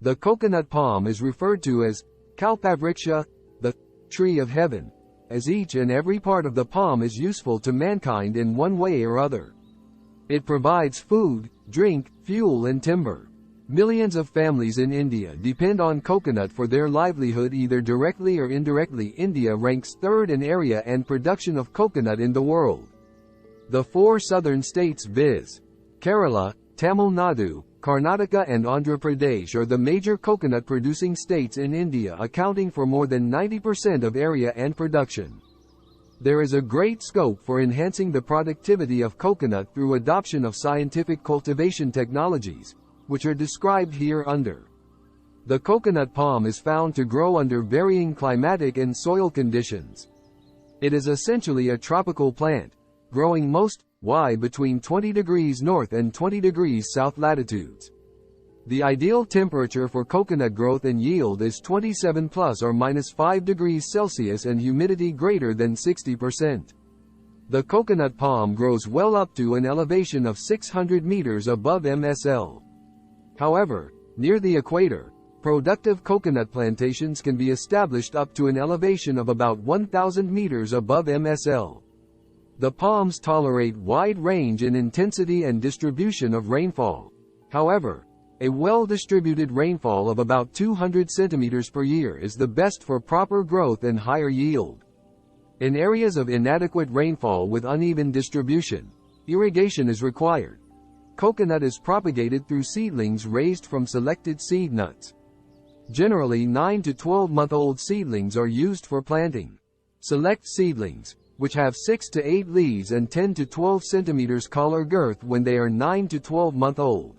The coconut palm is referred to as kalpavriksha, the tree of heaven, as each and every part of the palm is useful to mankind in one way or other. It provides food, drink, fuel and timber. Millions of families in India depend on coconut for their livelihood either directly or indirectly. India ranks third in area and production of coconut in the world. The four southern states viz. Kerala, Tamil Nadu, Karnataka and Andhra Pradesh are the major coconut-producing states in India, accounting for more than 90% of area and production. There is a great scope for enhancing the productivity of coconut through adoption of scientific cultivation technologies, which are described here under. The coconut palm is found to grow under varying climatic and soil conditions. It is essentially a tropical plant, growing between 20 degrees north and 20 degrees south latitudes. The ideal temperature for coconut growth and yield is 27 plus or minus 5 degrees Celsius and humidity greater than 60%. The coconut palm grows well up to an elevation of 600 meters above MSL. However, near the equator, productive coconut plantations can be established up to an elevation of about 1,000 meters above MSL. The palms tolerate wide range in intensity and distribution of rainfall. However, a well-distributed rainfall of about 200 centimeters per year is the best for proper growth and higher yield. In areas of inadequate rainfall with uneven distribution, irrigation is required. Coconut is propagated through seedlings raised from selected seed nuts. Generally 9 to 12-month-old seedlings are used for planting. Select seedlings, which have 6 to 8 leaves and 10 to 12 centimeters collar girth when they are 9 to 12-month-old.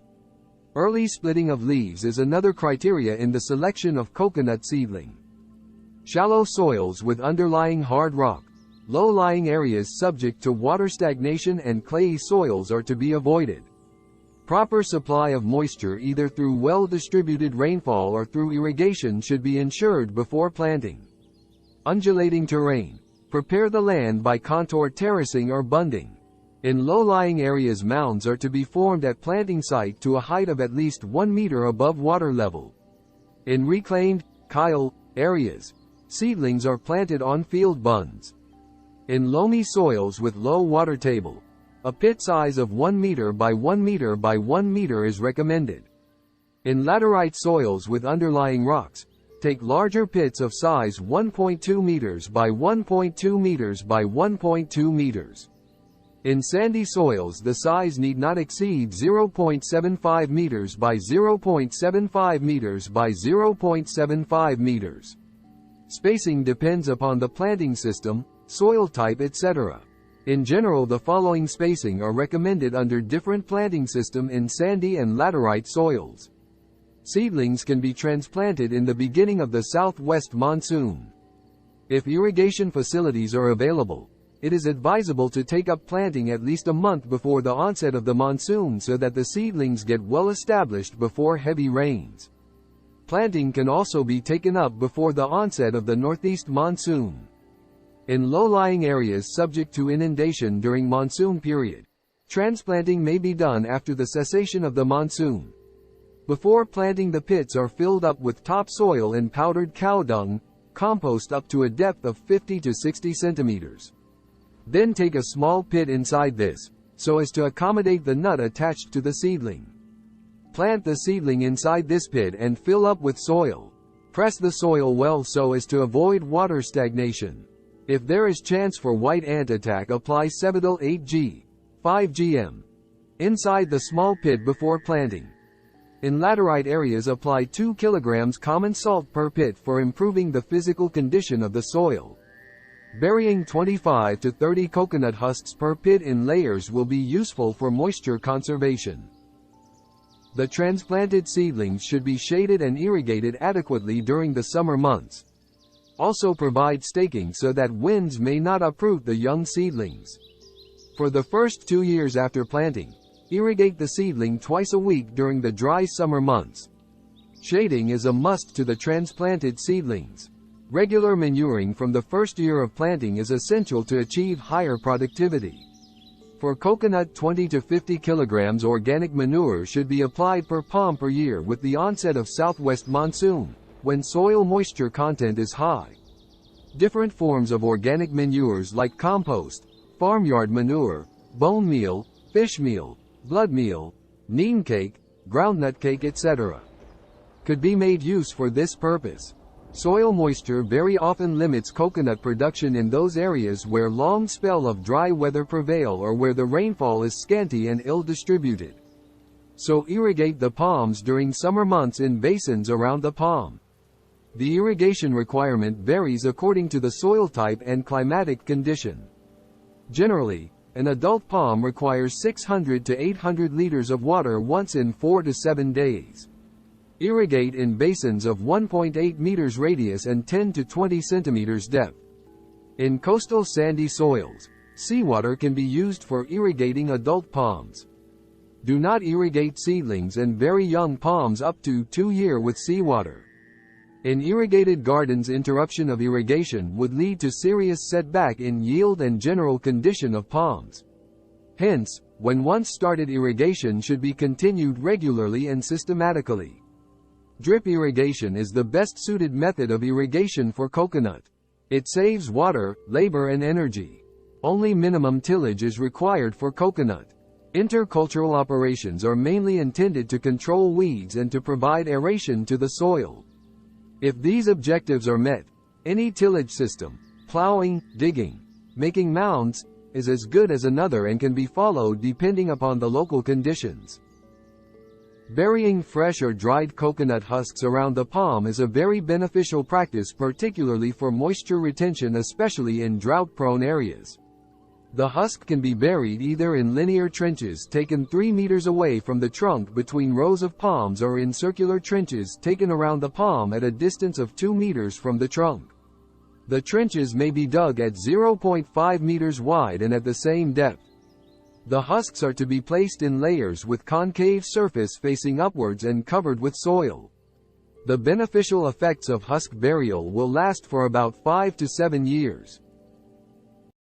Early splitting of leaves is another criteria in the selection of coconut seedling. Shallow soils with underlying hard rock, low-lying areas subject to water stagnation and clayey soils are to be avoided. Proper supply of moisture either through well-distributed rainfall or through irrigation should be ensured before planting. Undulating terrain. Prepare the land by contour terracing or bunding. In low-lying areas, mounds are to be formed at planting site to a height of at least 1 meter above water level. In reclaimed, kyle areas, seedlings are planted on field bunds. In loamy soils with low water table, a pit size of 1 meter by 1 meter by 1 meter is recommended. In laterite soils with underlying rocks, take larger pits of size 1.2 meters by 1.2 meters by 1.2 meters. In sandy soils, the size need not exceed 0.75 meters by 0.75 meters by 0.75 meters. Spacing depends upon the planting system, soil type, etc. In general, the following spacing are recommended under different planting system in sandy and laterite soils. Seedlings can be transplanted in the beginning of the southwest monsoon. If irrigation facilities are available, it is advisable to take up planting at least a month before the onset of the monsoon so that the seedlings get well established before heavy rains. Planting can also be taken up before the onset of the northeast monsoon. In low-lying areas subject to inundation during monsoon period, transplanting may be done after the cessation of the monsoon. Before planting, the pits are filled up with topsoil and powdered cow dung, compost up to a depth of 50 to 60 centimeters. Then take a small pit inside this, so as to accommodate the nut attached to the seedling. Plant the seedling inside this pit and fill up with soil. Press the soil well so as to avoid water stagnation. If there is chance for white ant attack, apply Sebidol 8G, 5 gm, inside the small pit before planting. In laterite areas, apply 2 kilograms common salt per pit for improving the physical condition of the soil. Burying 25 to 30 coconut husks per pit in layers will be useful for moisture conservation. The transplanted seedlings should be shaded and irrigated adequately during the summer months. Also provide staking so that winds may not uproot the young seedlings. For the first 2 years after planting, irrigate the seedling twice a week during the dry summer months. Shading is a must to the transplanted seedlings. Regular manuring from the first year of planting is essential to achieve higher productivity. For coconut, 20 to 50 kilograms organic manure should be applied per palm per year with the onset of southwest monsoon, when soil moisture content is high. Different forms of organic manures like compost, farmyard manure, bone meal, fish meal, blood meal, neem cake, groundnut cake, etc. could be made use for this purpose. Soil moisture very often limits coconut production in those areas where long spell of dry weather prevail or where the rainfall is scanty and ill-distributed. So irrigate the palms during summer months in basins around the palm. The irrigation requirement varies according to the soil type and climatic condition. Generally, an adult palm requires 600 to 800 liters of water once in 4 to 7 days. Irrigate in basins of 1.8 meters radius and 10 to 20 centimeters depth. In coastal sandy soils, seawater can be used for irrigating adult palms. Do not irrigate seedlings and very young palms up to 2 years with seawater. In irrigated gardens, interruption of irrigation would lead to serious setback in yield and general condition of palms. Hence, when once started, irrigation should be continued regularly and systematically. Drip irrigation is the best suited method of irrigation for coconut. It saves water, labor and energy. Only minimum tillage is required for coconut. Intercultural operations are mainly intended to control weeds and to provide aeration to the soil. If these objectives are met, any tillage system, plowing, digging, making mounds, is as good as another and can be followed depending upon the local conditions. Burying fresh or dried coconut husks around the palm is a very beneficial practice, particularly for moisture retention, especially in drought-prone areas. The husk can be buried either in linear trenches taken 3 meters away from the trunk between rows of palms or in circular trenches taken around the palm at a distance of 2 meters from the trunk. The trenches may be dug at 0.5 meters wide and at the same depth. The husks are to be placed in layers with concave surface facing upwards and covered with soil. The beneficial effects of husk burial will last for about 5 to 7 years.